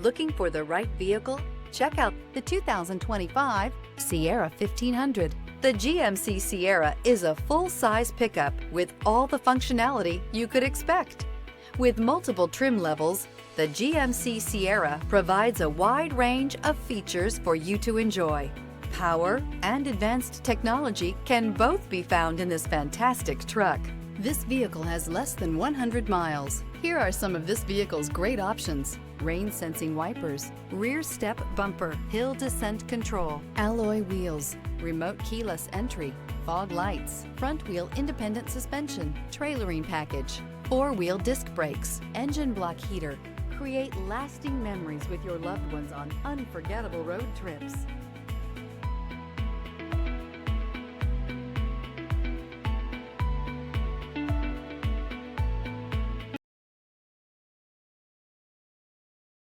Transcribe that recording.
Looking for the right vehicle? Check out the 2025 Sierra 1500. The GMC Sierra is a full-size pickup with all the functionality you could expect. With multiple trim levels, the GMC Sierra provides a wide range of features for you to enjoy. Power and advanced technology can both be found in this fantastic truck. This vehicle has less than 100 miles. Here are some of this vehicle's great options: rain-sensing wipers, rear step bumper, hill descent control, alloy wheels, remote keyless entry, fog lights, front wheel independent suspension, trailering package, four-wheel disc brakes, engine block heater. Create lasting memories with your loved ones on unforgettable road trips.